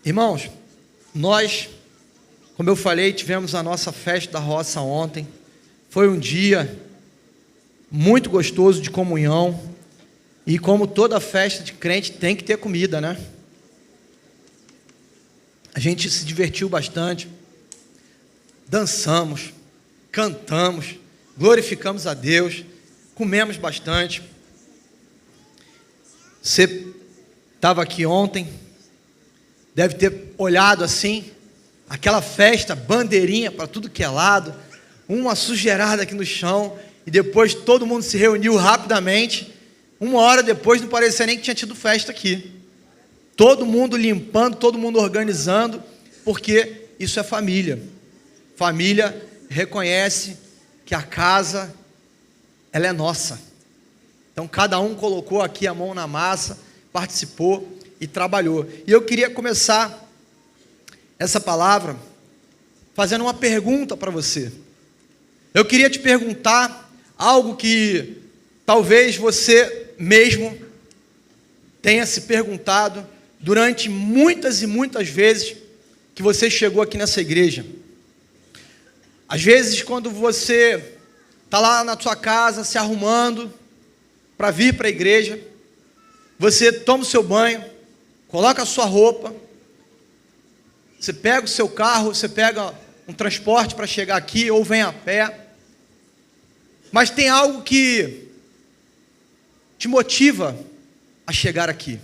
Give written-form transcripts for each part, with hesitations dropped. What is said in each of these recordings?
Irmãos, nós, como eu falei, tivemos a nossa festa da roça ontem. Foi um dia muito gostoso de comunhão. E como toda festa de crente tem que ter comida, né? A gente se divertiu bastante. Dançamos, cantamos, glorificamos a Deus, comemos bastante. Você estava aqui ontem, deve ter olhado assim, aquela festa, bandeirinha para tudo que é lado, uma sujeirada aqui no chão, e depois todo mundo se reuniu rapidamente. Uma hora depois não parecia nem que tinha tido festa aqui. Todo mundo limpando, todo mundo organizando, porque isso é família. Família reconhece que a casa, ela é nossa. Então cada um colocou aqui a mão na massa, participou e trabalhou. E eu queria começar essa palavra fazendo uma pergunta para você. Eu queria te perguntar algo que talvez você mesmo tenha se perguntado durante muitas e muitas vezes que você chegou aqui nessa igreja. Às vezes, quando você está lá na sua casa se arrumando para vir para a igreja, você toma o seu banho, coloca a sua roupa, você pega o seu carro, você pega um transporte para chegar aqui ou vem a pé, mas tem algo que te motiva a chegar aqui.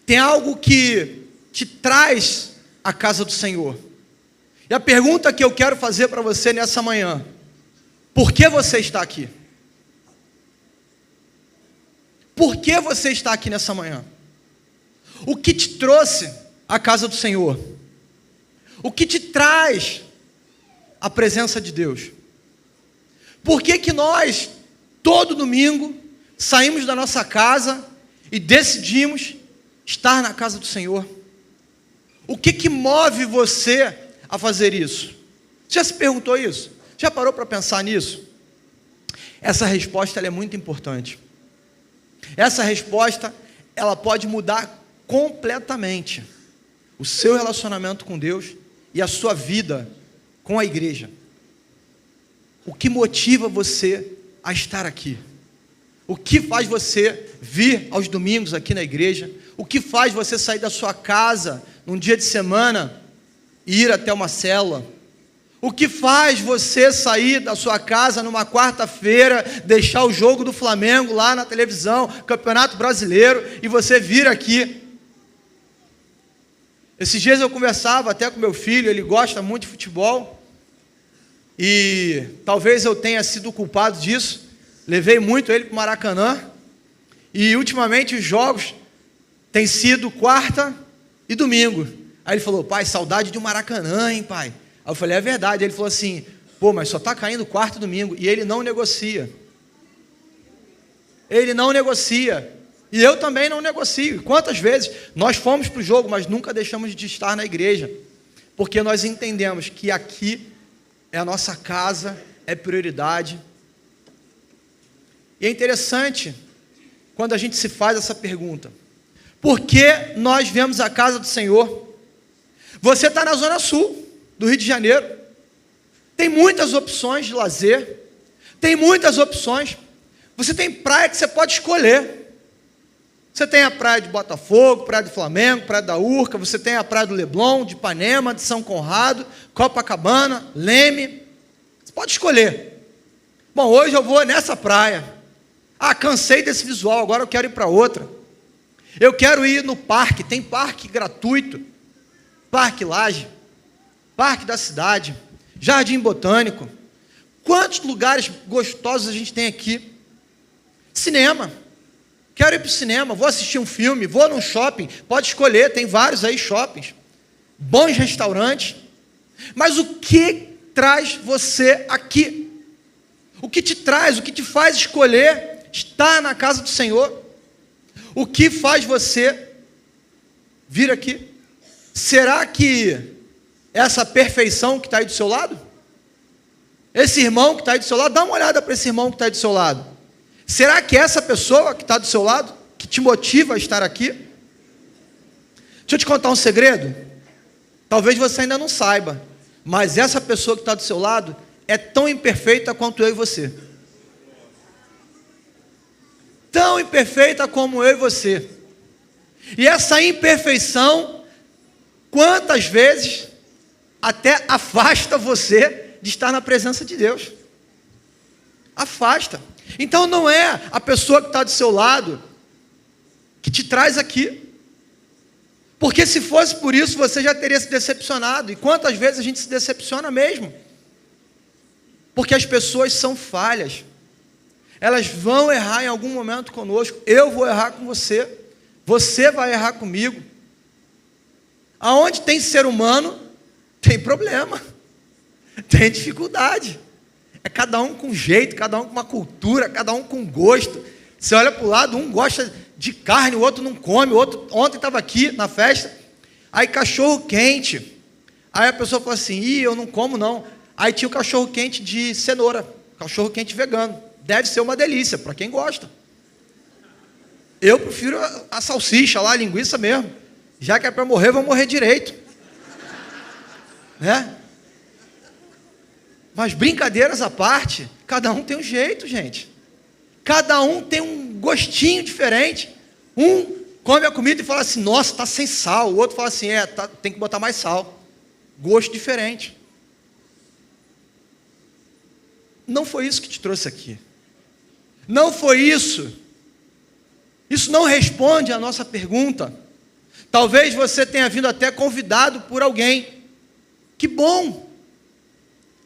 Tem algo que te traz à casa do Senhor. E a pergunta que eu quero fazer para você nessa manhã: por que você está aqui? Por que você está aqui nessa manhã? O que te trouxe à casa do Senhor? O que te traz à presença de Deus? Por que que nós, todo domingo, saímos da nossa casa e decidimos estar na casa do Senhor? O que que move você a fazer isso? Já se perguntou isso? Já parou para pensar nisso? Essa resposta ela é muito importante. Essa resposta ela pode mudar completamente o seu relacionamento com Deus e a sua vida com a igreja. O que motiva você a estar aqui? O que faz você vir aos domingos aqui na igreja? O que faz você sair da sua casa num dia de semana e ir até uma célula? O que faz você sair da sua casa numa quarta-feira, deixar o jogo do Flamengo lá na televisão, Campeonato Brasileiro, e você vir aqui? Esses dias eu conversava até com meu filho, ele gosta muito de futebol, e talvez eu tenha sido culpado disso. Levei muito ele para o Maracanã, e ultimamente os jogos têm sido quarta e domingo. Aí ele falou: pai, saudade de um Maracanã, hein, pai? Aí eu falei: é verdade. Ele falou assim: pô, mas só está caindo quarta e domingo. E ele não negocia. Ele não negocia. E eu também não negocio. Quantas vezes nós fomos para o jogo, mas nunca deixamos de estar na igreja, porque nós entendemos que aqui é a nossa casa, é prioridade. E é interessante quando a gente se faz essa pergunta: por que nós viemos à casa do Senhor? Você está na Zona Sul do Rio de Janeiro, tem muitas opções de lazer, tem muitas opções. Você tem praia que você pode escolher. Você tem a praia de Botafogo, praia do Flamengo, praia da Urca, você tem a praia do Leblon, de Ipanema, de São Conrado, Copacabana, Leme. Você pode escolher. Bom, hoje eu vou nessa praia. Ah, cansei desse visual, agora eu quero ir para outra. Eu quero ir no parque, tem parque gratuito, Parque Lage, Parque da Cidade, Jardim Botânico. Quantos lugares gostosos a gente tem aqui? Cinema. Quero ir para o cinema, vou assistir um filme, vou num shopping, pode escolher, tem vários aí shoppings, bons restaurantes. Mas o que traz você aqui? O que te traz, o que te faz escolher estar na casa do Senhor? O que faz você vir aqui? Será que essa perfeição que está aí do seu lado? Esse irmão que está aí do seu lado, dá uma olhada para esse irmão que está aí do seu lado. Será que essa pessoa que está do seu lado, que te motiva a estar aqui? Deixa eu te contar um segredo. Talvez você ainda não saiba, mas essa pessoa que está do seu lado é tão imperfeita quanto eu e você. Tão imperfeita como eu e você. E essa imperfeição, quantas vezes até afasta você de estar na presença de Deus. Afasta. Então não é a pessoa que está do seu lado que te traz aqui. Porque se fosse por isso, você já teria se decepcionado. E quantas vezes a gente se decepciona mesmo? Porque as pessoas são falhas. Elas vão errar em algum momento conosco. Eu vou errar com você. Você vai errar comigo. Aonde tem ser humano, tem problema. Tem dificuldade. É cada um com jeito, cada um com uma cultura, cada um com gosto. Você olha para o lado, um gosta de carne, o outro não come, o outro ontem estava aqui na festa, aí cachorro quente, aí a pessoa falou assim, eu não como não, aí tinha o cachorro quente de cenoura, cachorro quente vegano, deve ser uma delícia, para quem gosta. Eu prefiro a salsicha lá, a linguiça mesmo, já que é para morrer, vou morrer direito, né? Mas brincadeiras à parte, cada um tem um jeito, gente. Cada um tem um gostinho diferente. Um come a comida e fala assim, nossa, está sem sal. O outro fala assim, tem que botar mais sal. Gosto diferente. Não foi isso que te trouxe aqui. Não foi isso. Isso não responde à nossa pergunta. Talvez você tenha vindo até convidado por alguém. Que bom.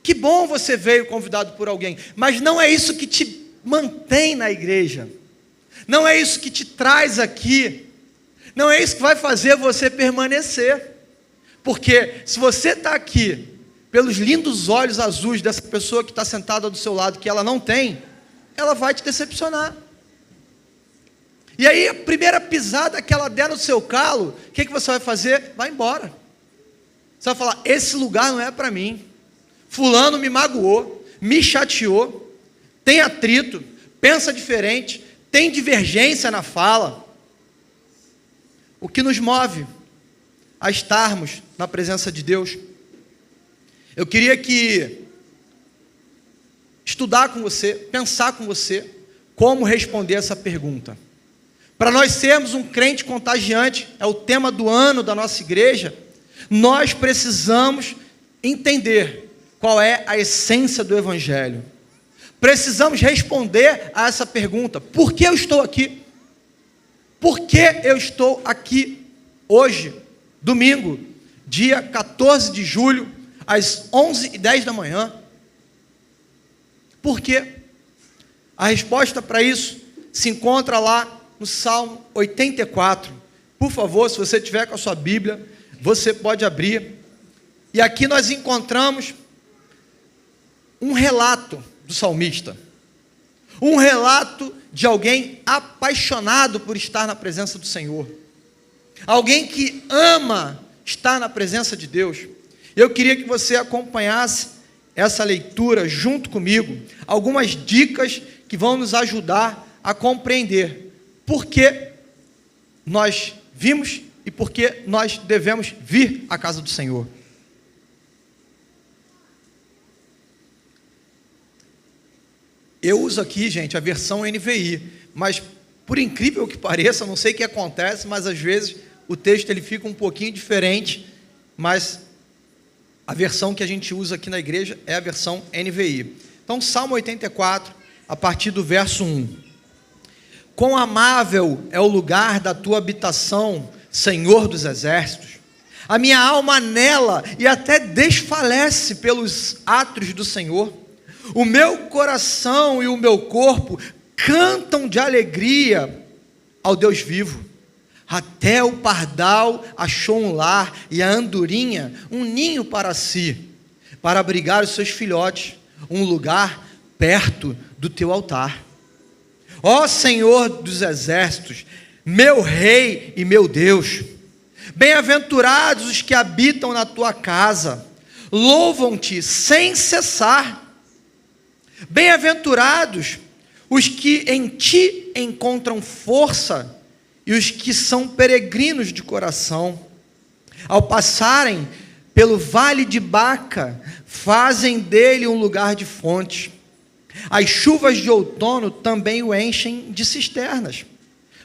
Que bom você veio convidado por alguém. Mas não é isso que te mantém na igreja, não é isso que te traz aqui, não é isso que vai fazer você permanecer, porque se você está aqui, pelos lindos olhos azuis dessa pessoa que está sentada do seu lado, que ela não tem, ela vai te decepcionar, e aí a primeira pisada que ela der no seu calo, o que você vai fazer? Vai embora, você vai falar, esse lugar não é para mim, fulano me magoou, me chateou, tem atrito, pensa diferente, tem divergência na fala. O que nos move a estarmos na presença de Deus? Eu queria estudar com você, pensar com você, como responder essa pergunta. Para nós sermos um crente contagiante, é o tema do ano da nossa igreja, nós precisamos entender qual é a essência do Evangelho. Precisamos responder a essa pergunta: por que eu estou aqui? Por que eu estou aqui hoje, domingo, dia 14 de julho, às 11h10 da manhã? Por quê? A resposta para isso se encontra lá no Salmo 84. Por favor, se você tiver com a sua Bíblia, você pode abrir. E aqui nós encontramos um relato do salmista, um relato de alguém apaixonado por estar na presença do Senhor, alguém que ama estar na presença de Deus. Eu queria que você acompanhasse essa leitura junto comigo, algumas dicas que vão nos ajudar a compreender por que nós vimos e por que nós devemos vir à casa do Senhor. Eu uso aqui, gente, a versão NVI, mas por incrível que pareça, não sei o que acontece, mas às vezes o texto ele fica um pouquinho diferente, mas a versão que a gente usa aqui na igreja é a versão NVI. Então, Salmo 84, a partir do verso 1. Quão amável é o lugar da tua habitação, Senhor dos exércitos. A minha alma anela e até desfalece pelos átrios do Senhor. O meu coração e o meu corpo cantam de alegria ao Deus vivo. Até o pardal achou um lar e a andorinha um ninho para si, para abrigar os seus filhotes, um lugar perto do teu altar. Ó Senhor dos exércitos, meu Rei e meu Deus, bem-aventurados os que habitam na tua casa, louvam-te sem cessar. Bem-aventurados os que em ti encontram força e os que são peregrinos de coração. Ao passarem pelo vale de Baca, fazem dele um lugar de fonte. As chuvas de outono também o enchem de cisternas.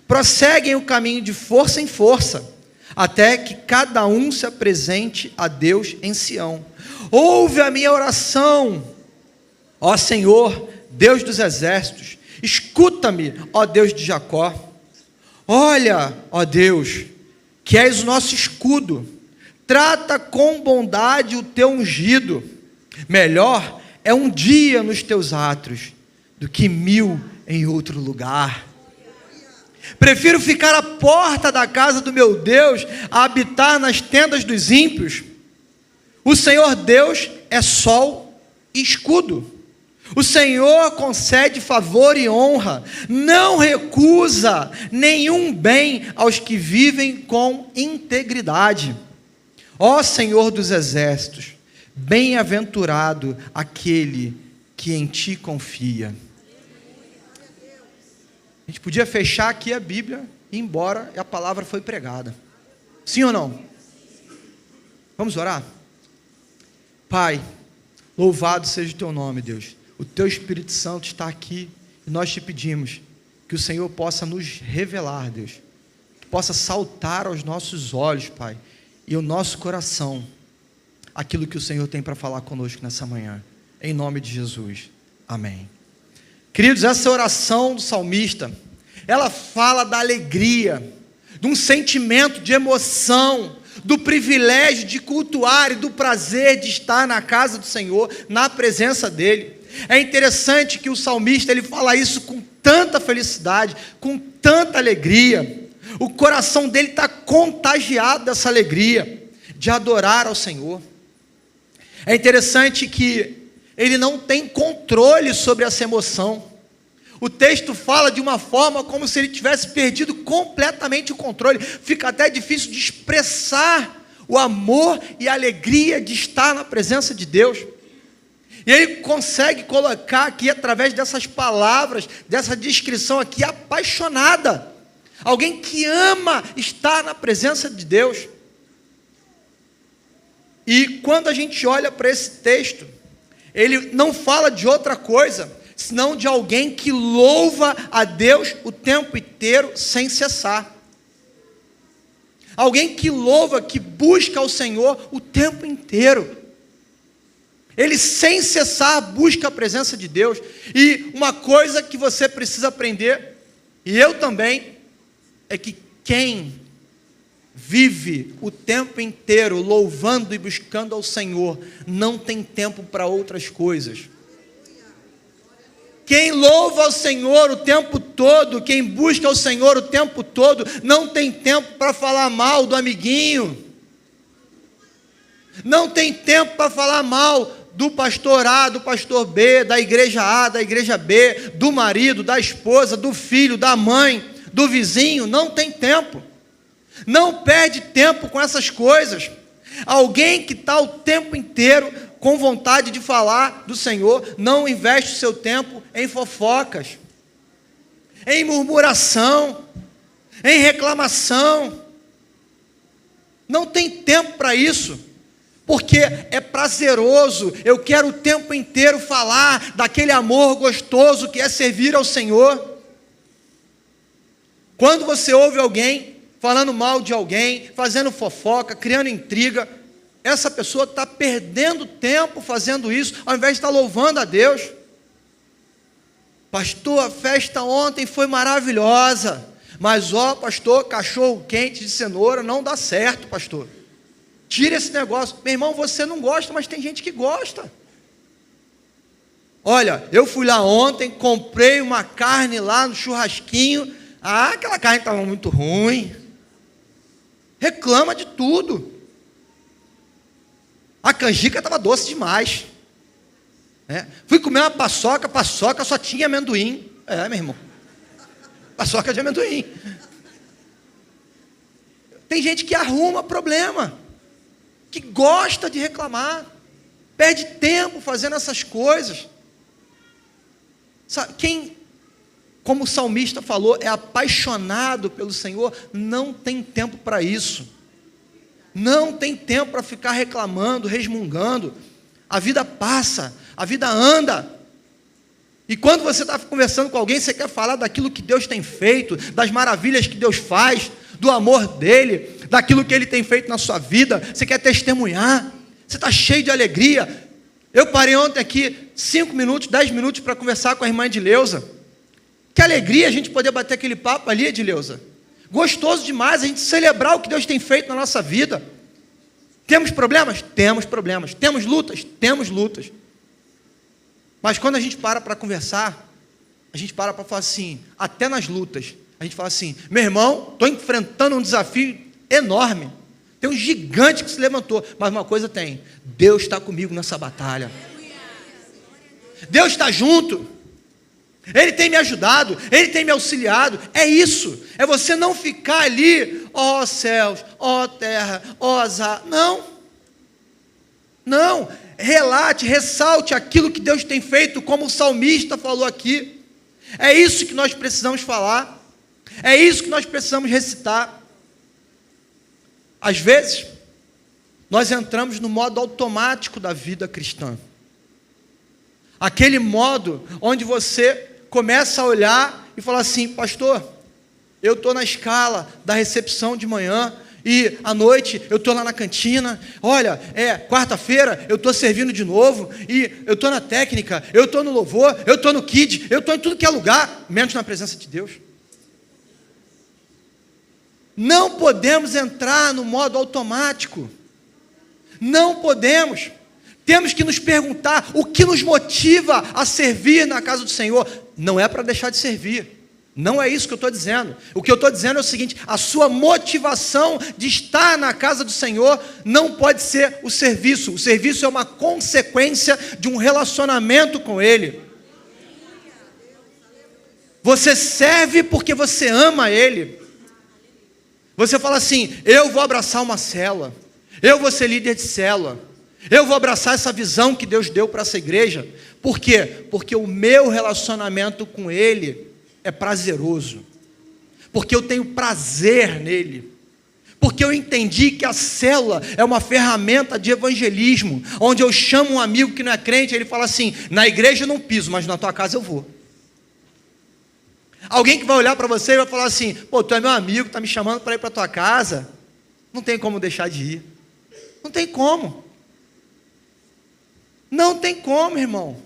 Prosseguem o caminho de força em força, até que cada um se apresente a Deus em Sião. Ouve a minha oração, ó Senhor, Deus dos exércitos. Escuta-me, ó Deus de Jacó. Olha, ó Deus, que és o nosso escudo. Trata com bondade o teu ungido. Melhor é um dia nos teus átrios do que 1000 em outro lugar. Prefiro ficar à porta da casa do meu Deus a habitar nas tendas dos ímpios. O Senhor Deus é sol e escudo. O Senhor concede favor e honra, não recusa nenhum bem aos que vivem com integridade. Ó Senhor dos exércitos, bem-aventurado aquele que em ti confia. A gente podia fechar aqui a Bíblia e ir embora, e a palavra foi pregada. Sim ou não? Vamos orar? Pai, louvado seja o teu nome, Deus. O teu Espírito Santo está aqui e nós te pedimos que o Senhor possa nos revelar, Deus, que possa saltar aos nossos olhos, Pai, e ao nosso coração aquilo que o Senhor tem para falar conosco nessa manhã, em nome de Jesus, amém. Queridos, essa oração do salmista, ela fala da alegria, de um sentimento de emoção, do privilégio de cultuar e do prazer de estar na casa do Senhor, na presença dEle. É interessante que o salmista, ele fala isso com tanta felicidade, com tanta alegria, o coração dele está contagiado dessa alegria, de adorar ao Senhor. É interessante que ele não tem controle sobre essa emoção. O texto fala de uma forma como se ele tivesse perdido completamente o controle. Fica até difícil de expressar o amor e a alegria de estar na presença de Deus. E ele consegue colocar aqui, através dessas palavras, dessa descrição aqui, apaixonada. Alguém que ama estar na presença de Deus. E quando a gente olha para esse texto, ele não fala de outra coisa, senão de alguém que louva a Deus o tempo inteiro, sem cessar. Alguém que louva, que busca ao Senhor o tempo inteiro. Ele sem cessar busca a presença de Deus. E uma coisa que você precisa aprender, e eu também, é que quem vive o tempo inteiro louvando e buscando ao Senhor, não tem tempo para outras coisas. Quem louva ao Senhor o tempo todo, quem busca ao Senhor o tempo todo, não tem tempo para falar mal do amiguinho, não tem tempo para falar mal do pastor A, do pastor B, da igreja A, da igreja B, do marido, da esposa, do filho, da mãe, do vizinho. Não tem tempo. Não perde tempo com essas coisas. Alguém que está o tempo inteiro com vontade de falar do Senhor, não investe o seu tempo em fofocas, em murmuração, em reclamação. Não tem tempo para isso. Porque é prazeroso, eu quero o tempo inteiro falar daquele amor gostoso que é servir ao Senhor. Quando você ouve alguém falando mal de alguém, fazendo fofoca, criando intriga, essa pessoa está perdendo tempo fazendo isso, ao invés de estar louvando a Deus. Pastor, a festa ontem foi maravilhosa, mas pastor, cachorro quente de cenoura não dá certo, pastor. Tira esse negócio. Meu irmão, você não gosta, mas tem gente que gosta. Olha, eu fui lá ontem, comprei uma carne lá no churrasquinho. Aquela carne estava muito ruim. Reclama de tudo. A canjica estava doce demais. Fui comer uma paçoca só tinha amendoim. Meu irmão. Paçoca de amendoim. Tem gente que arruma problema, que gosta de reclamar, perde tempo fazendo essas coisas. Sabe, quem, como o salmista falou, é apaixonado pelo Senhor, não tem tempo para isso. Não tem tempo para ficar reclamando, resmungando. A vida passa, a vida anda. E quando você está conversando com alguém, você quer falar daquilo que Deus tem feito, das maravilhas que Deus faz, do amor dele, daquilo que ele tem feito na sua vida. Você quer testemunhar, você está cheio de alegria. Eu parei ontem aqui 5 minutos, 10 minutos para conversar com a irmã Edileuza. Que alegria a gente poder bater aquele papo ali, Edileuza. Gostoso demais a gente celebrar o que Deus tem feito na nossa vida. Temos problemas? Temos problemas. Temos lutas? Temos lutas. Mas quando a gente para conversar, a gente para falar assim, até nas lutas, a gente fala assim, meu irmão, estou enfrentando um desafio enorme. Tem um gigante que se levantou, mas uma coisa tem, Deus está comigo nessa batalha. Deus está junto. Ele tem me ajudado, Ele tem me auxiliado. É isso, é você não ficar ali, ó céus, ó terra, ó azar. Não, relate, ressalte aquilo que Deus tem feito, como o salmista falou aqui. É isso que nós precisamos falar, é isso que nós precisamos recitar. Às vezes, nós entramos no modo automático da vida cristã. Aquele modo onde você começa a olhar e falar assim, pastor, eu estou na escala da recepção de manhã e à noite eu estou lá na cantina, olha, quarta-feira eu estou servindo de novo e eu estou na técnica, eu estou no louvor, eu estou no kids, eu estou em tudo que é lugar, menos na presença de Deus. Não podemos entrar no modo automático, não podemos. Temos que nos perguntar o que nos motiva a servir na casa do Senhor. Não é para deixar de servir, não é isso que eu estou dizendo. O que eu estou dizendo é o seguinte, a sua motivação de estar na casa do Senhor não pode ser o serviço é uma consequência de um relacionamento com Ele. Você serve porque você ama Ele. Você fala assim, eu vou abraçar uma célula, eu vou ser líder de célula, eu vou abraçar essa visão que Deus deu para essa igreja. Por quê? Porque o meu relacionamento com Ele é prazeroso. Porque eu tenho prazer nele. Porque eu entendi que a célula é uma ferramenta de evangelismo, onde eu chamo um amigo que não é crente, ele fala assim, na igreja eu não piso, mas na tua casa eu vou. Alguém que vai olhar para você e vai falar assim, pô, tu é meu amigo, está me chamando para ir para a tua casa, não tem como deixar de ir. Não tem como. Não tem como, irmão.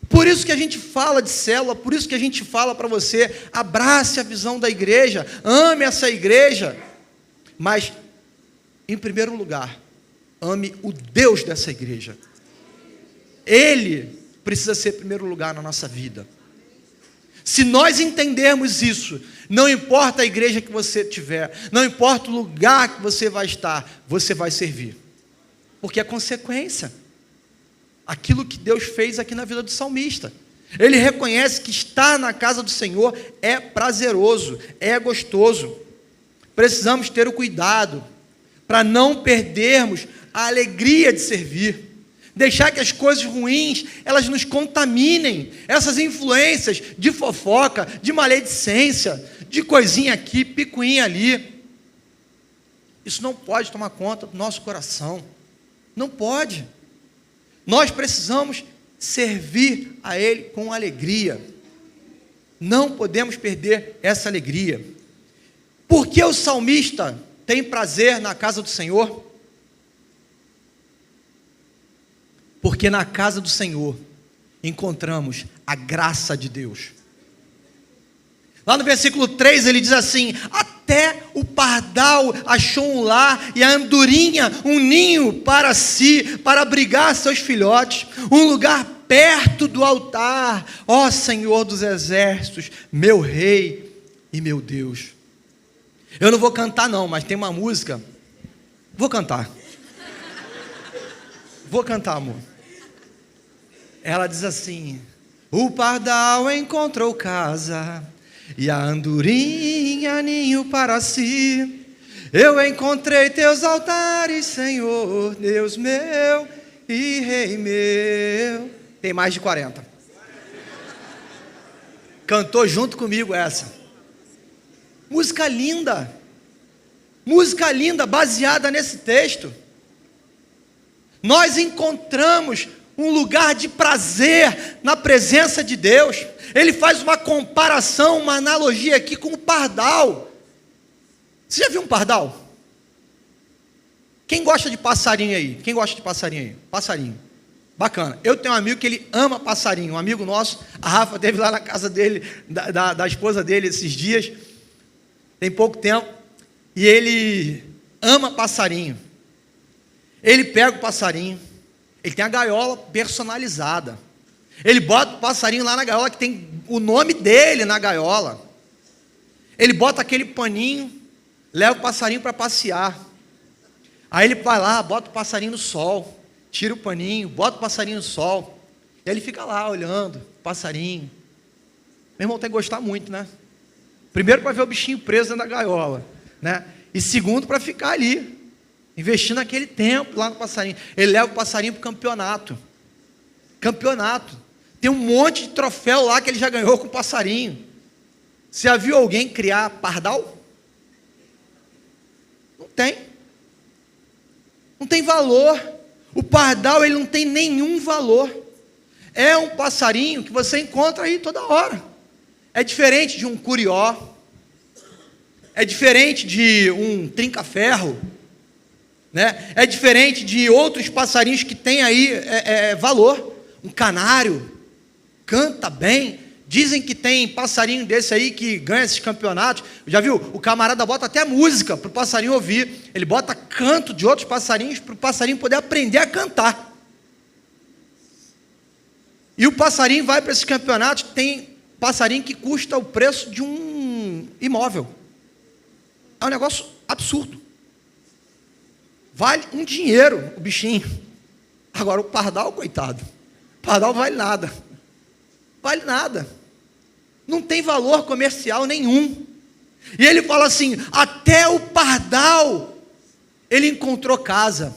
Por isso que a gente fala de célula, por isso que a gente fala para você, abrace a visão da igreja, ame essa igreja, mas, em primeiro lugar, ame o Deus dessa igreja. Ele precisa ser primeiro lugar na nossa vida. Se nós entendermos isso, não importa a igreja que você tiver, não importa o lugar que você vai estar, você vai servir. Porque é consequência. Aquilo que Deus fez aqui na vida do salmista. Ele reconhece que estar na casa do Senhor é prazeroso, é gostoso. Precisamos ter o cuidado para não perdermos a alegria de servir. Deixar que as coisas ruins, elas nos contaminem. Essas influências de fofoca, de maledicência, de coisinha aqui, picuinha ali. Isso não pode tomar conta do nosso coração. Não pode. Nós precisamos servir a Ele com alegria. Não podemos perder essa alegria. Por que o salmista tem prazer na casa do Senhor? Porque na casa do Senhor encontramos a graça de Deus. Lá no versículo 3 ele diz assim, até o pardal achou um lar e a andorinha um ninho para si, para abrigar seus filhotes, um lugar perto do altar, ó Senhor dos exércitos, meu rei e meu Deus. Eu não vou cantar não, mas tem uma música, vou cantar, amor. Ela diz assim, o pardal encontrou casa, e a andorinha ninho para si. Eu encontrei teus altares, Senhor, Deus meu e Rei meu. Tem mais de 40. Cantou junto comigo essa. Música linda. Música linda, baseada nesse texto. Nós encontramos um lugar de prazer na presença de Deus. Ele faz uma comparação, uma analogia aqui com o pardal. Você já viu um pardal? Quem gosta de passarinho aí? Quem gosta de passarinho aí? Passarinho. Bacana. Eu tenho um amigo que ele ama passarinho. Um amigo nosso, a Rafa, esteve lá na casa dele, da esposa dele esses dias. Tem pouco tempo. E ele ama passarinho. Ele pega o passarinho. Ele tem a gaiola personalizada. Ele bota o passarinho lá na gaiola, que tem o nome dele na gaiola. Ele bota aquele paninho, leva o passarinho para passear. Aí ele vai lá, bota o passarinho no sol, tira o paninho, bota o passarinho no sol. E aí ele fica lá olhando o passarinho. Meu irmão, tem que gostar muito, né? Primeiro para ver o bichinho preso dentro da gaiola, né? E segundo para ficar ali, investindo aquele tempo lá no passarinho. Ele leva o passarinho para o campeonato. Campeonato. Tem um monte de troféu lá que ele já ganhou com o passarinho. Você já viu alguém criar pardal? Não tem. Não tem valor. O pardal, ele não tem nenhum valor. É um passarinho que você encontra aí toda hora. É diferente de um curió. É diferente de um trinca-ferro, né? É diferente de outros passarinhos que tem aí valor. Um canário canta bem. Dizem que tem passarinho desse aí que ganha esses campeonatos. Já viu? O camarada bota até música para o passarinho ouvir. Ele bota canto de outros passarinhos para o passarinho poder aprender a cantar. E o passarinho vai para esses campeonatos. Tem passarinho que custa o preço de um imóvel. É um negócio absurdo. Vale um dinheiro o bichinho. Agora o pardal, coitado. O pardal vale nada. Vale nada. Não tem valor comercial nenhum. E ele fala assim, até o pardal, ele encontrou casa.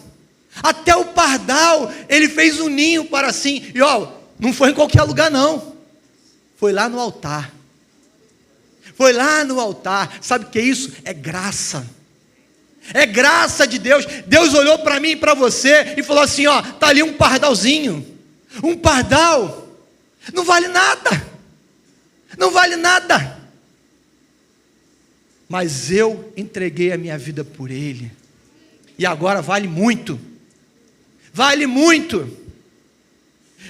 Até o pardal, ele fez um ninho para si. E ó, não foi em qualquer lugar não. Foi lá no altar. Foi lá no altar. Sabe o que é isso? É graça. É graça de Deus. Deus olhou para mim e para você e falou assim, ó, tá ali um pardalzinho. Um pardal. Não vale nada. Não vale nada. Mas eu entreguei a minha vida por ele. E agora vale muito. Vale muito.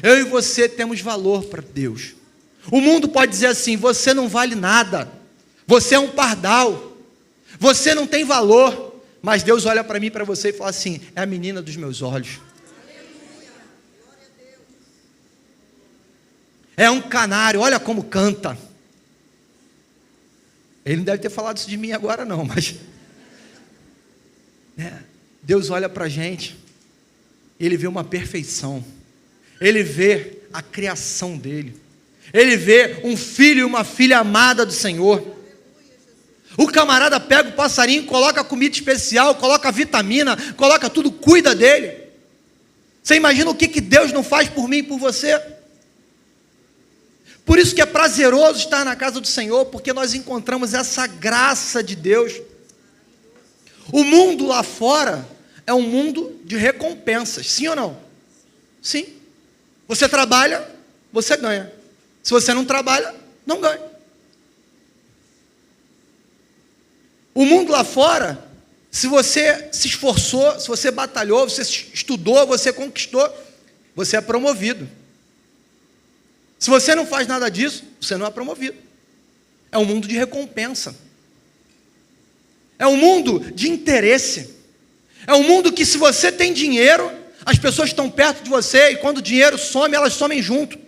Eu e você temos valor para Deus. O mundo pode dizer assim, você não vale nada. Você é um pardal. Você não tem valor. Mas Deus olha para mim e para você e fala assim, é a menina dos meus olhos. É um canário, olha como canta. Ele não deve ter falado isso de mim agora não, mas Deus olha para a gente, Ele vê uma perfeição, Ele vê a criação dEle, Ele vê um filho e uma filha amada do Senhor. O camarada pega o passarinho, coloca comida especial, coloca vitamina, coloca tudo, cuida dele. Você imagina o que Deus não faz por mim e por você? Por isso que é prazeroso estar na casa do Senhor, porque nós encontramos essa graça de Deus. O mundo lá fora é um mundo de recompensas, sim ou não? Sim. Você trabalha, você ganha. Se você não trabalha, não ganha. O mundo lá fora, se você se esforçou, se você batalhou, você estudou, você conquistou, você é promovido. Se você não faz nada disso, você não é promovido. É um mundo de recompensa. É um mundo de interesse. É um mundo que se você tem dinheiro, as pessoas estão perto de você e quando o dinheiro some, elas somem junto.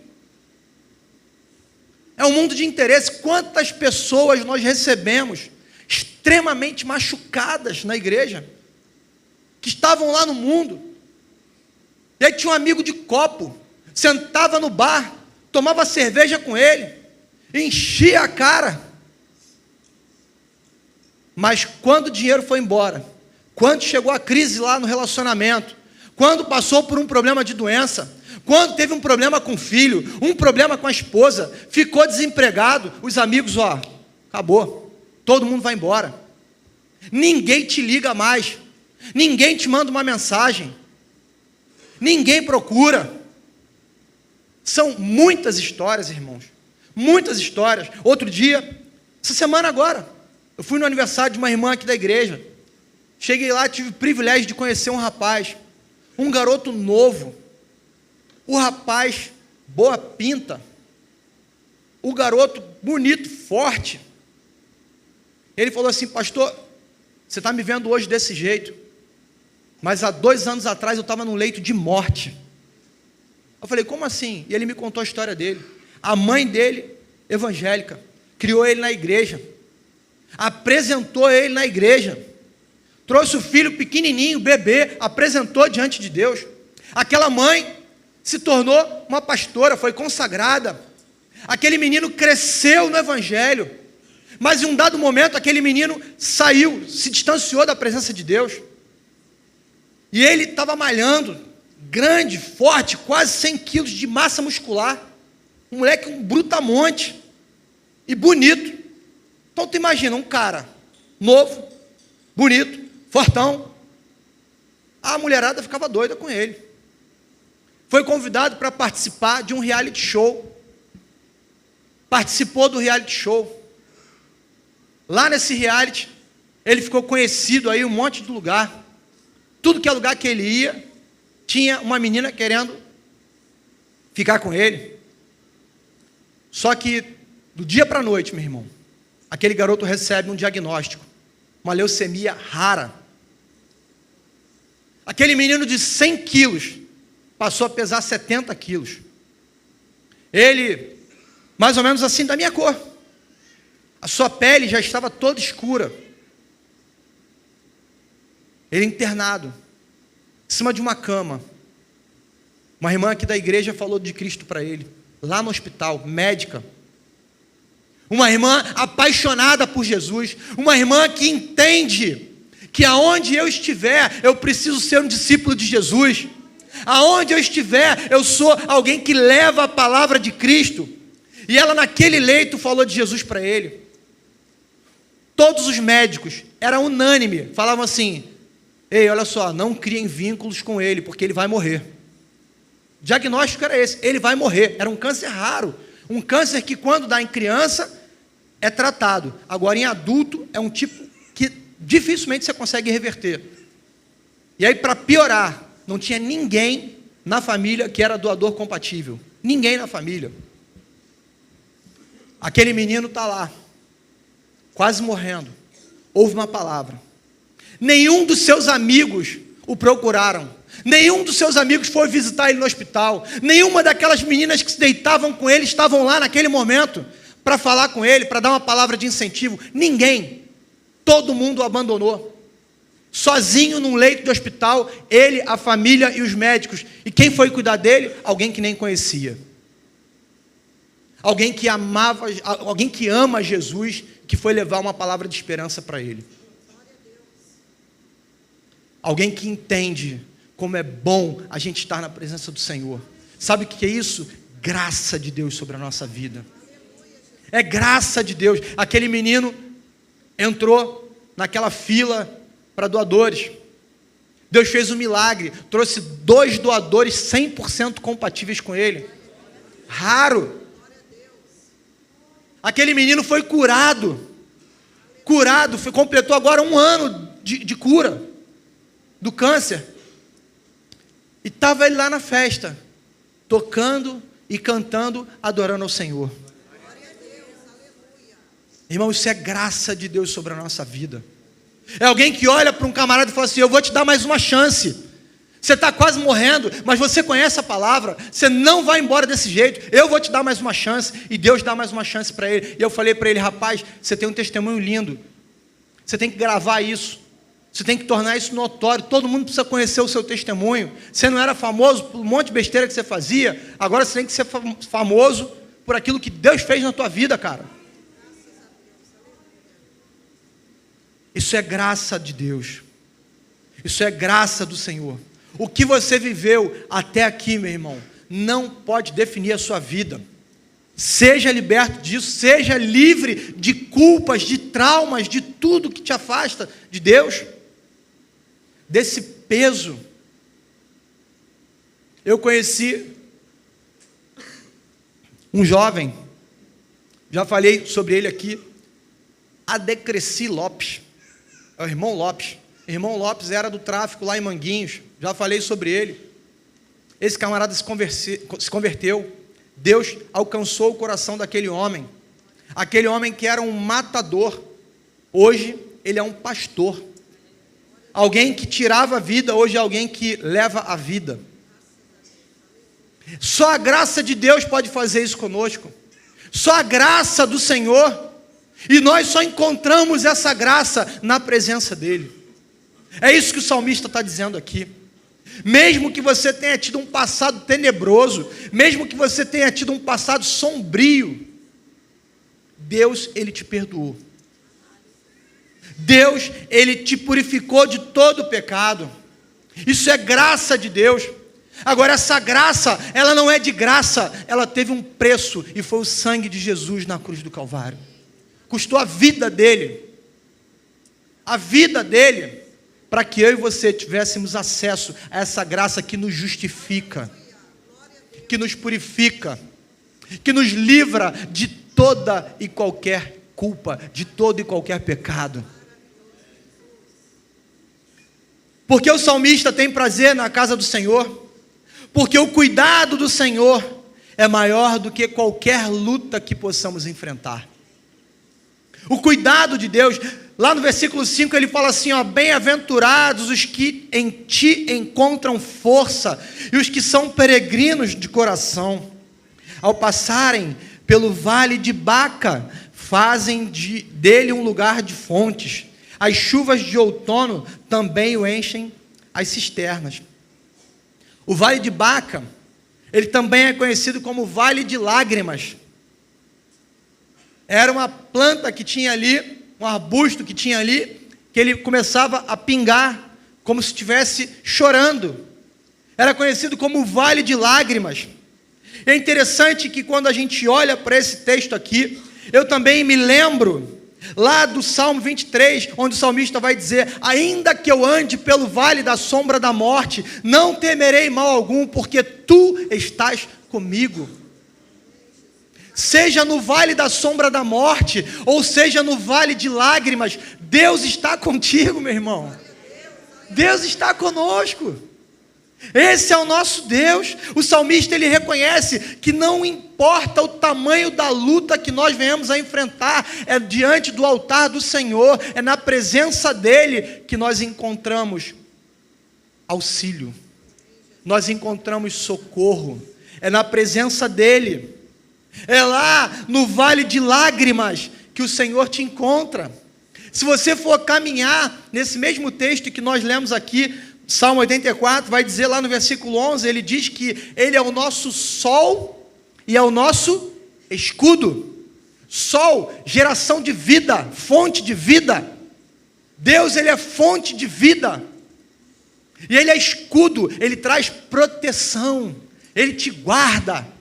É um mundo de interesse. Quantas pessoas nós recebemos extremamente machucadas na igreja, que estavam lá no mundo, e aí tinha um amigo de copo, sentava no bar, tomava cerveja com ele, enchia a cara, mas quando o dinheiro foi embora, quando chegou a crise lá no relacionamento, quando passou por um problema de doença, quando teve um problema com o filho, um problema com a esposa, ficou desempregado, os amigos, ó, acabou, todo mundo vai embora. Ninguém te liga mais. Ninguém te manda uma mensagem. Ninguém procura. São muitas histórias, irmãos. Muitas histórias. Outro dia, essa semana agora, eu fui no aniversário de uma irmã aqui da igreja. Cheguei lá, tive o privilégio de conhecer um rapaz. Um garoto novo. O rapaz, boa pinta. O garoto bonito, forte. Ele falou assim: pastor, você está me vendo hoje desse jeito, mas há 2 anos atrás eu estava num leito de morte. Eu falei: como assim? E ele me contou a história dele. A mãe dele, evangélica, criou ele na igreja, apresentou ele na igreja, trouxe o filho pequenininho, bebê, apresentou diante de Deus. Aquela mãe se tornou uma pastora, foi consagrada. Aquele menino cresceu no evangelho, mas em um dado momento aquele menino saiu, se distanciou da presença de Deus, e ele estava malhando, grande, forte, quase 100 quilos de massa muscular, um moleque, um brutamonte, e bonito. Então tu imagina, um cara novo, bonito, fortão, a mulherada ficava doida com ele. Foi convidado para participar de um reality show, participou do reality show. Lá nesse reality, ele ficou conhecido aí um monte de lugar. Tudo que é lugar que ele ia, tinha uma menina querendo ficar com ele. Só que, do dia para a noite, meu irmão, aquele garoto recebe um diagnóstico, uma leucemia rara. Aquele menino de 100 quilos, passou a pesar 70 quilos. Ele, mais ou menos assim, da minha cor. A sua pele já estava toda escura. Ele internado, em cima de uma cama. Uma irmã aqui da igreja falou de Cristo para ele, lá no hospital, médica. Uma irmã apaixonada por Jesus, uma irmã que entende que aonde eu estiver, eu preciso ser um discípulo de Jesus. Aonde eu estiver, eu sou alguém que leva a palavra de Cristo. E ela naquele leito falou de Jesus para ele. Todos os médicos, era unânime, falavam assim: ei, olha só, não criem vínculos com ele, porque ele vai morrer. O diagnóstico era esse, ele vai morrer. Era um câncer raro, um câncer que quando dá em criança, é tratado. Agora em adulto, é um tipo que dificilmente você consegue reverter. E aí, para piorar, não tinha ninguém na família que era doador compatível. Ninguém na família. Aquele menino está lá, quase morrendo. Ouve uma palavra. Nenhum dos seus amigos o procuraram. Nenhum dos seus amigos foi visitar ele no hospital. Nenhuma daquelas meninas que se deitavam com ele estavam lá naquele momento para falar com ele, para dar uma palavra de incentivo. Ninguém. Todo mundo o abandonou. Sozinho num leito de hospital, ele, a família e os médicos. E quem foi cuidar dele? Alguém que nem conhecia. Alguém que amava, alguém que ama Jesus, que foi levar uma palavra de esperança para ele. Alguém que entende como é bom a gente estar na presença do Senhor. Sabe o que é isso? Graça de Deus sobre a nossa vida. É graça de Deus. Aquele menino entrou naquela fila para doadores. Deus fez um milagre, trouxe 2 doadores 100% compatíveis com ele. Raro. Aquele menino foi curado, completou agora 1 ano de cura do câncer. E estava ele lá na festa, tocando e cantando, adorando ao Senhor. Irmão, isso é graça de Deus sobre a nossa vida. É alguém que olha para um camarada e fala assim: eu vou te dar mais uma chance. Você está quase morrendo, mas você conhece a palavra, você não vai embora desse jeito, eu vou te dar mais uma chance. E Deus dá mais uma chance para ele. E eu falei para ele: rapaz, você tem um testemunho lindo, você tem que gravar isso, você tem que tornar isso notório, todo mundo precisa conhecer o seu testemunho. Você não era famoso por um monte de besteira que você fazia, agora você tem que ser famoso por aquilo que Deus fez na tua vida, cara. Isso é graça de Deus, isso é graça do Senhor. O que você viveu até aqui, meu irmão, não pode definir a sua vida. Seja liberto disso, seja livre de culpas, de traumas, de tudo que te afasta de Deus, desse peso. Eu conheci um jovem, já falei sobre ele aqui, Adecreci Lopes, é o irmão Lopes. O irmão Lopes era do tráfico lá em Manguinhos, já falei sobre ele. Esse camarada se converteu, Deus alcançou o coração daquele homem, aquele homem que era um matador, hoje ele é um pastor, alguém que tirava a vida, hoje é alguém que leva a vida. Só a graça de Deus pode fazer isso conosco, só a graça do Senhor, e nós só encontramos essa graça na presença dEle. É isso que o salmista está dizendo aqui. Mesmo que você tenha tido um passado tenebroso, mesmo que você tenha tido um passado sombrio, Deus, Ele te perdoou. Deus, Ele te purificou de todo o pecado. Isso é graça de Deus. Agora, essa graça, ela não é de graça, ela teve um preço, e foi o sangue de Jesus na cruz do Calvário. Custou a vida dele, para que eu e você tivéssemos acesso a essa graça que nos justifica, que nos purifica, que nos livra de toda e qualquer culpa, de todo e qualquer pecado. Porque o salmista tem prazer na casa do Senhor, porque o cuidado do Senhor é maior do que qualquer luta que possamos enfrentar. O cuidado de Deus, lá no versículo 5 ele fala assim, ó, bem-aventurados os que em ti encontram força, e os que são peregrinos de coração, ao passarem pelo vale de Baca, fazem dele um lugar de fontes, as chuvas de outono também o enchem as cisternas. O vale de Baca, ele também é conhecido como vale de lágrimas. Era uma planta que tinha ali, um arbusto que tinha ali, que ele começava a pingar, como se estivesse chorando. Era conhecido como o vale de lágrimas. É interessante que quando a gente olha para esse texto aqui, eu também me lembro, lá do Salmo 23, onde o salmista vai dizer, ainda que eu ande pelo vale da sombra da morte, não temerei mal algum, porque tu estás comigo. Seja no vale da sombra da morte, ou seja no vale de lágrimas, Deus está contigo, meu irmão. Deus está conosco. Esse é o nosso Deus. O salmista, ele reconhece que não importa o tamanho da luta que nós venhamos a enfrentar, é diante do altar do Senhor, é na presença dEle que nós encontramos auxílio, nós encontramos socorro, é na presença dEle. É lá no vale de lágrimas que o Senhor te encontra. Se você for caminhar nesse mesmo texto que nós lemos aqui, Salmo 84, vai dizer lá no versículo 11, ele diz que Ele é o nosso sol e é o nosso escudo. Sol, geração de vida, fonte de vida. Deus, Ele é fonte de vida. E Ele é escudo, Ele traz proteção, Ele te guarda.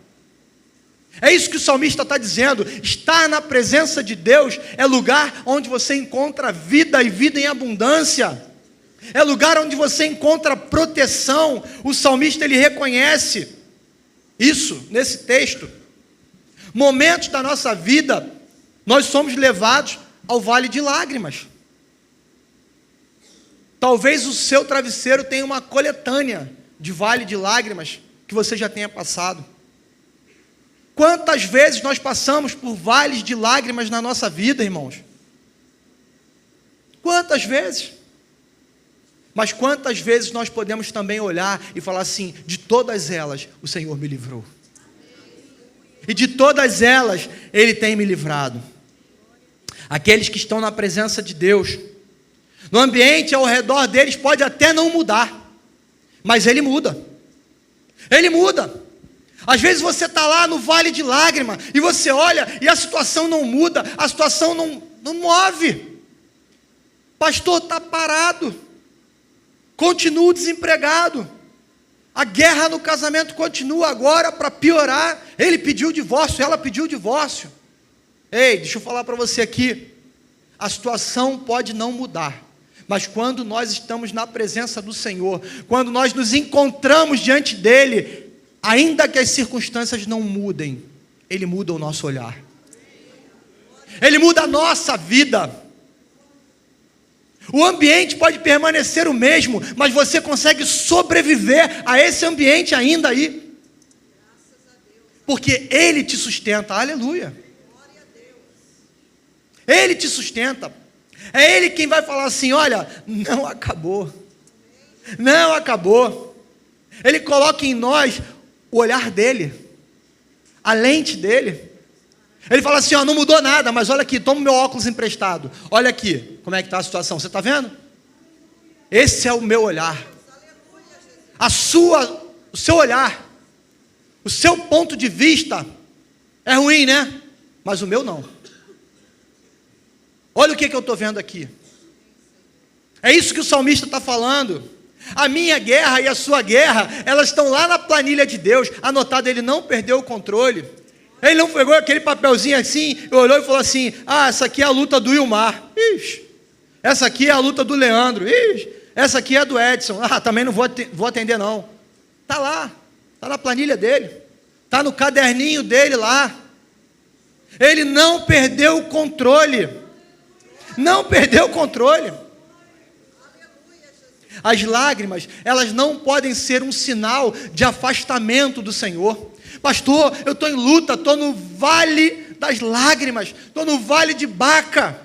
É isso que o salmista está dizendo, estar na presença de Deus é lugar onde você encontra vida e vida em abundância, é lugar onde você encontra proteção. O salmista, ele reconhece isso nesse texto. Momentos da nossa vida, nós somos levados ao vale de lágrimas. Talvez o seu travesseiro tenha uma coletânea de vale de lágrimas que você já tenha passado. Quantas vezes nós passamos por vales de lágrimas na nossa vida, irmãos? Quantas vezes? Mas quantas vezes nós podemos também olhar e falar assim, de todas elas o Senhor me livrou. E de todas elas Ele tem me livrado. Aqueles que estão na presença de Deus, no ambiente ao redor deles pode até não mudar, mas Ele muda. Ele muda. Às vezes você está lá no vale de lágrima e você olha e a situação não muda, a situação não move. Pastor, está parado, continuo desempregado, A guerra no casamento continua agora para piorar. Ele pediu o divórcio, ela pediu o divórcio. Ei, deixa eu falar para você aqui. A situação pode não mudar, mas quando nós estamos na presença do Senhor, quando nós nos encontramos diante dEle, ainda que as circunstâncias não mudem, Ele muda o nosso olhar. Ele muda a nossa vida. O ambiente pode permanecer o mesmo, mas você consegue sobreviver a esse ambiente ainda aí. Porque Ele te sustenta, aleluia. Ele te sustenta. É Ele quem vai falar assim, olha, não acabou. Não acabou. Ele coloca em nós o olhar dEle, a lente dEle. Ele fala assim, ó, não mudou nada, mas olha aqui, toma o meu óculos emprestado. Olha aqui, como é que está a situação, você está vendo? Esse é o meu olhar. O seu olhar, o seu ponto de vista é ruim, né? Mas o meu não. Olha o que eu estou vendo aqui. É isso que o salmista está falando. A minha guerra e a sua guerra, elas estão lá na planilha de Deus. Anotado, Ele não perdeu o controle. Ele não pegou aquele papelzinho assim, olhou e falou assim, essa aqui é a luta do Ilmar. Ixi, essa aqui é a luta do Leandro. Ixi, essa aqui é a do Edson. Também não vou atender não. Está lá, está na planilha dele. Está no caderninho dele lá. Ele não perdeu o controle. Não perdeu o controle. As lágrimas, elas não podem ser um sinal de afastamento do Senhor. Pastor, eu estou em luta, estou no vale das lágrimas, estou no vale de Baca,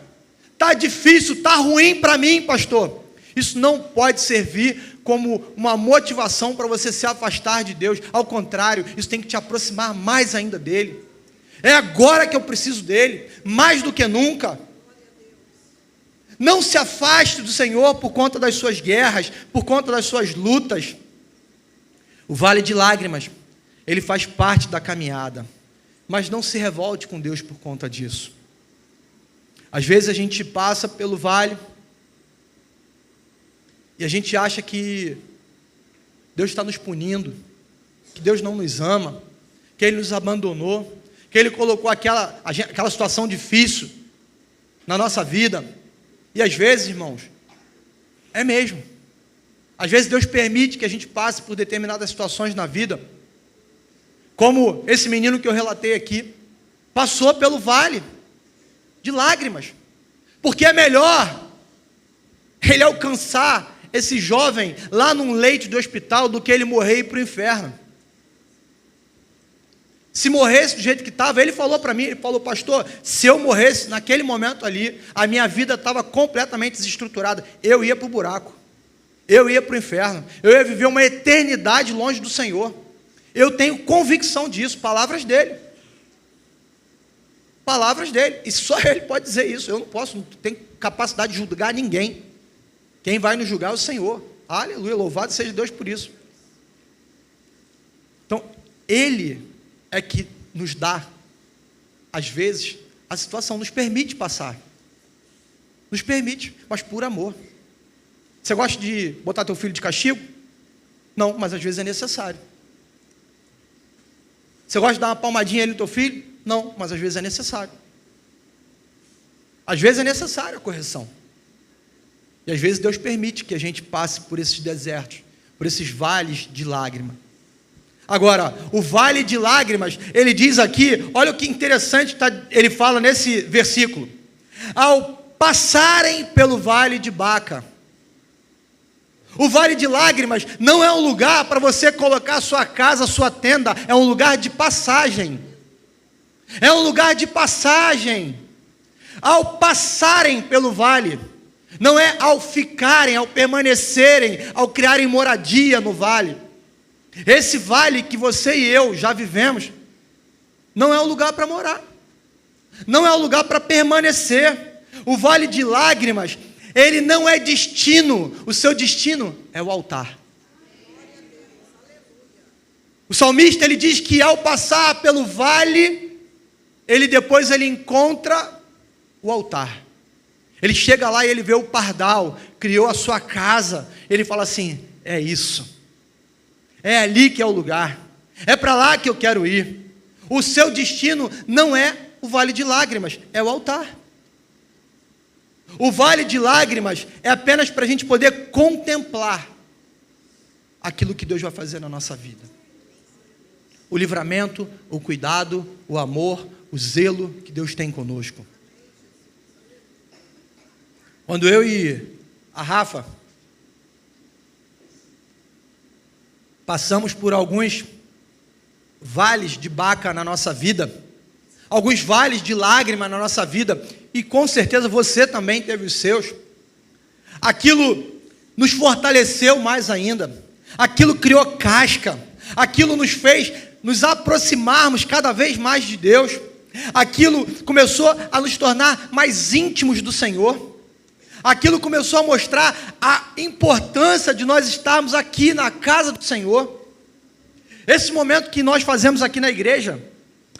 está difícil, está ruim para mim, pastor. Isso não pode servir como uma motivação para você se afastar de Deus. Ao contrário, isso tem que te aproximar mais ainda dEle. É agora que eu preciso dEle, mais do que nunca. Não se afaste do Senhor por conta das suas guerras, por conta das suas lutas. O vale de lágrimas, ele faz parte da caminhada, mas não se revolte com Deus por conta disso. Às vezes a gente passa pelo vale e a gente acha que Deus está nos punindo, que Deus não nos ama, que Ele nos abandonou, que Ele colocou aquela situação difícil na nossa vida. E às vezes, irmãos, é mesmo. Às vezes Deus permite que a gente passe por determinadas situações na vida, como esse menino que eu relatei aqui, passou pelo vale de lágrimas, porque é melhor ele alcançar esse jovem lá num leito de hospital do que ele morrer e ir para o inferno. Se morresse do jeito que estava, ele falou para mim, ele falou, pastor, se eu morresse naquele momento ali, a minha vida estava completamente desestruturada, eu ia para o buraco, eu ia para o inferno, eu ia viver uma eternidade longe do Senhor. Eu tenho convicção disso, palavras dele. Palavras dele, e só ele pode dizer isso. Eu não posso, não tenho capacidade de julgar ninguém. Quem vai nos julgar é o Senhor. Aleluia, louvado seja Deus por isso. Então, Ele é que nos dá, às vezes, a situação, nos permite passar. Nos permite, mas por amor. Você gosta de botar teu filho de castigo? Não, mas às vezes é necessário. Você gosta de dar uma palmadinha ali no teu filho? Não, mas às vezes é necessário. Às vezes é necessária a correção. E às vezes Deus permite que a gente passe por esses desertos, por esses vales de lágrima. Agora, o vale de lágrimas, ele diz aqui, olha o que interessante ele fala nesse versículo. Ao passarem pelo vale de Baca. O vale de lágrimas não é um lugar para você colocar a sua casa, a sua tenda, é um lugar de passagem. É um lugar de passagem. Ao passarem pelo vale, não é ao ficarem, ao permanecerem, ao criarem moradia no vale. Esse vale que você e eu já vivemos, não é um lugar para morar, não é um lugar para permanecer. O vale de lágrimas, ele não é destino, o seu destino é o altar. O salmista, ele diz que ao passar pelo vale, depois ele encontra o altar. Ele chega lá e ele vê o pardal, criou a sua casa, ele fala assim, é isso. É ali que é o lugar. É para lá que eu quero ir. O seu destino não é o vale de lágrimas, é o altar. O vale de lágrimas é apenas para a gente poder contemplar aquilo que Deus vai fazer na nossa vida. O livramento, o cuidado, o amor, o zelo que Deus tem conosco. Quando eu e a Rafa passamos por alguns vales de Baca na nossa vida, alguns vales de lágrima na nossa vida, e com certeza você também teve os seus, aquilo nos fortaleceu mais ainda, aquilo criou casca, aquilo nos fez nos aproximarmos cada vez mais de Deus, aquilo começou a nos tornar mais íntimos do Senhor, aquilo começou a mostrar a importância de nós estarmos aqui na casa do Senhor. Esse momento que nós fazemos aqui na igreja,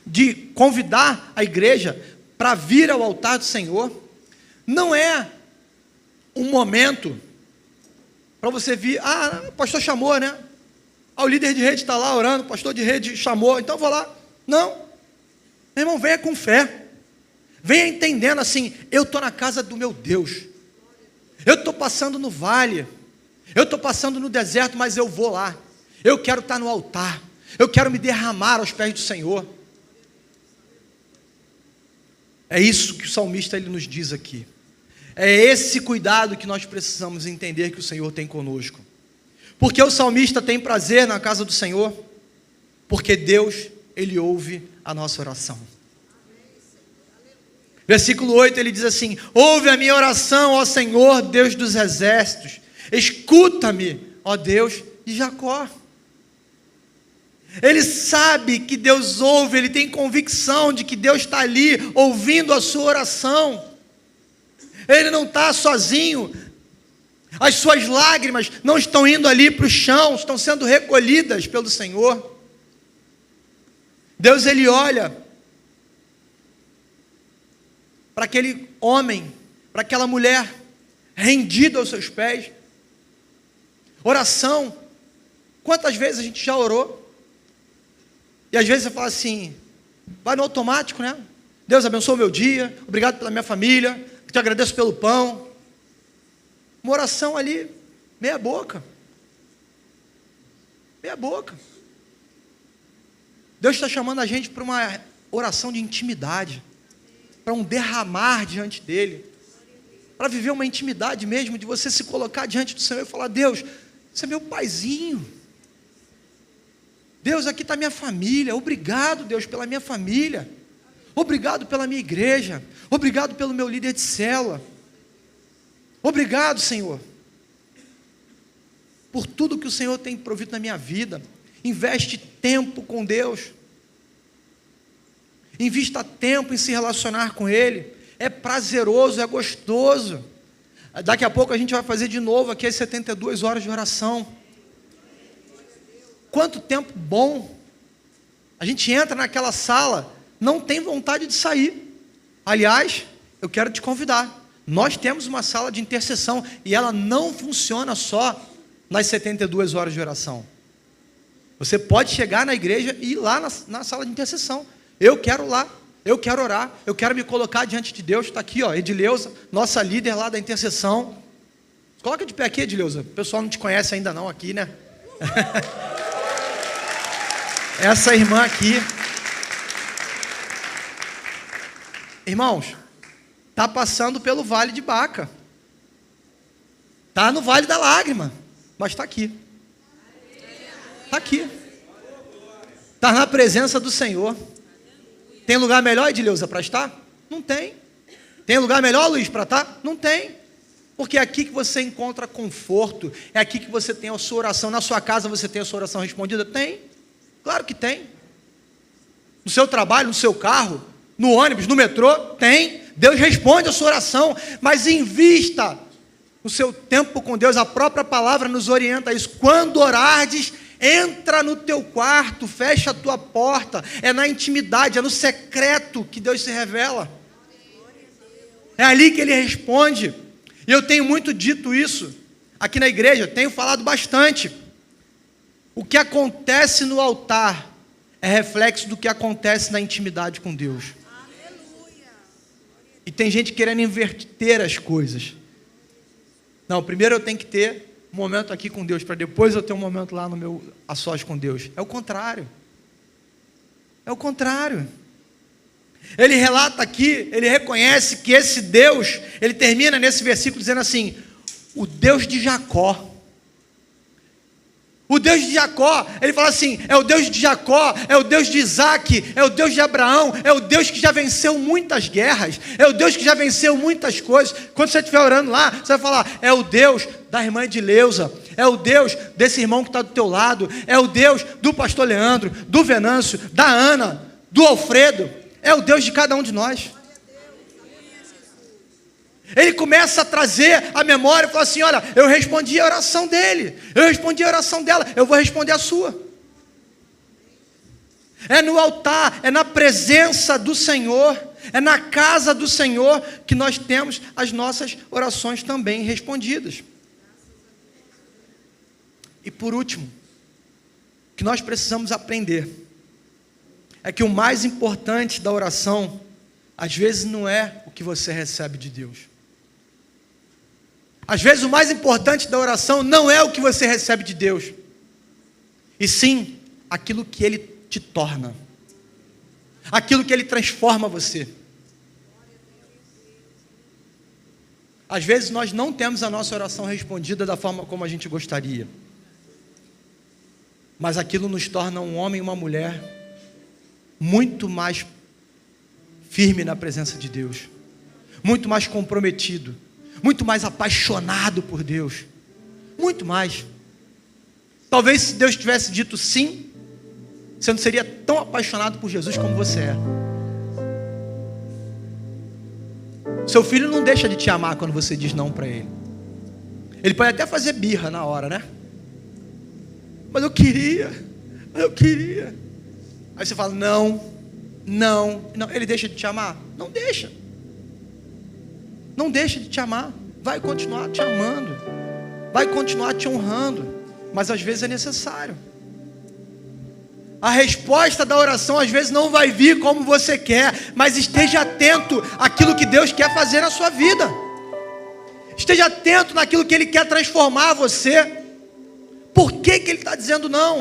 de convidar a igreja para vir ao altar do Senhor, não é um momento para você vir, o pastor chamou, né? O líder de rede está lá orando, o pastor de rede chamou, então eu vou lá. Não, meu irmão, venha com fé, venha entendendo assim, eu estou na casa do meu Deus, eu estou passando no vale, eu estou passando no deserto, mas eu vou lá, eu quero estar no altar, eu quero me derramar aos pés do Senhor. É isso que o salmista ele nos diz aqui. É esse cuidado que nós precisamos entender que o Senhor tem conosco. Porque o salmista tem prazer na casa do Senhor? Porque Deus, Ele ouve a nossa oração. Versículo 8, ele diz assim: ouve a minha oração, ó Senhor, Deus dos exércitos. Escuta-me, ó Deus de Jacó. Ele sabe que Deus ouve, ele tem convicção de que Deus está ali, ouvindo a sua oração. Ele não está sozinho, as suas lágrimas não estão indo ali para o chão, estão sendo recolhidas pelo Senhor. Deus, ele olha para aquele homem, para aquela mulher, rendida aos seus pés. Oração, quantas vezes a gente já orou? E às vezes você fala assim, vai no automático, né? Deus abençoe o meu dia, obrigado pela minha família, te agradeço pelo pão. Uma oração ali, meia boca. Meia boca. Deus está chamando a gente para uma oração de intimidade, para um derramar diante dEle, para viver uma intimidade mesmo, de você se colocar diante do Senhor e falar: Deus, você é meu paizinho. Deus, aqui está minha família, obrigado, Deus, pela minha família, obrigado pela minha igreja, obrigado pelo meu líder de célula, obrigado, Senhor, por tudo que o Senhor tem provido na minha vida. Investe tempo com Deus, invista tempo em se relacionar com Ele, é prazeroso, é gostoso. Daqui a pouco a gente vai fazer de novo aqui as 72 horas de oração. Quanto tempo bom, a gente entra naquela sala, não tem vontade de sair. Aliás, eu quero te convidar, nós temos uma sala de intercessão, e ela não funciona só nas 72 horas de oração. Você pode chegar na igreja e ir lá na sala de intercessão. Eu quero lá, eu quero orar, eu quero me colocar diante de Deus. Está aqui, ó, Edileuza, nossa líder lá da intercessão. Coloca de pé aqui, Edileuza, o pessoal não te conhece ainda não aqui, né? Essa irmã aqui, irmãos, está passando pelo vale de Baca, está no vale da lágrima, mas está aqui, está na presença do Senhor. Tem lugar melhor, Edileuza, para estar? Não tem. Tem lugar melhor, Luiz, para estar? Não tem. Porque é aqui que você encontra conforto, é aqui que você tem a sua oração. Na sua casa você tem a sua oração respondida? Tem. Claro que tem. No seu trabalho, no seu carro, no ônibus, no metrô, tem. Deus responde a sua oração, mas invista o seu tempo com Deus. A própria palavra nos orienta a isso. Quando orardes, entra no teu quarto, fecha a tua porta. É na intimidade, é no secreto que Deus se revela. É ali que Ele responde. E eu tenho muito dito isso aqui na igreja, tenho falado bastante. O que acontece no altar é reflexo do que acontece na intimidade com Deus. E tem gente querendo inverter as coisas. Não, primeiro eu tenho que ter um momento aqui com Deus, para depois eu ter um momento lá no meu a sós com Deus. É o contrário. É o contrário. Ele relata aqui, ele reconhece que esse Deus, ele termina nesse versículo dizendo assim: o Deus de Jacó. O Deus de Jacó, ele fala assim, é o Deus de Jacó, é o Deus de Isaac, é o Deus de Abraão, é o Deus que já venceu muitas guerras, é o Deus que já venceu muitas coisas. Quando você estiver orando lá, você vai falar, é o Deus da irmã Edileuza, é o Deus desse irmão que está do teu lado, é o Deus do pastor Leandro, do Venâncio, da Ana, do Alfredo, é o Deus de cada um de nós. Ele começa a trazer a memória e fala assim, olha, eu respondi a oração dele, eu respondi a oração dela, eu vou responder a sua. É no altar, é na presença do Senhor, é na casa do Senhor que nós temos as nossas orações também respondidas. E por último, o que nós precisamos aprender é que o mais importante da oração, às vezes não é o que você recebe de Deus. Às vezes o mais importante da oração não é o que você recebe de Deus, e sim aquilo que Ele te torna, aquilo que Ele transforma você. Às vezes nós não temos a nossa oração respondida da forma como a gente gostaria, mas aquilo nos torna um homem e uma mulher muito mais firme na presença de Deus, muito mais comprometido, muito mais apaixonado por Deus, muito mais. Talvez se Deus tivesse dito sim, você não seria tão apaixonado por Jesus como você é. Seu filho não deixa de te amar quando você diz não para ele. Ele pode até fazer birra na hora, né? Mas eu queria. Aí você fala, não. Ele deixa de te amar? Não deixa. Não deixa de te amar. Vai continuar te amando. Vai continuar te honrando. Mas às vezes é necessário. A resposta da oração às vezes não vai vir como você quer, mas esteja atento àquilo que Deus quer fazer na sua vida. Esteja atento naquilo que Ele quer transformar você. Por que Ele está dizendo não?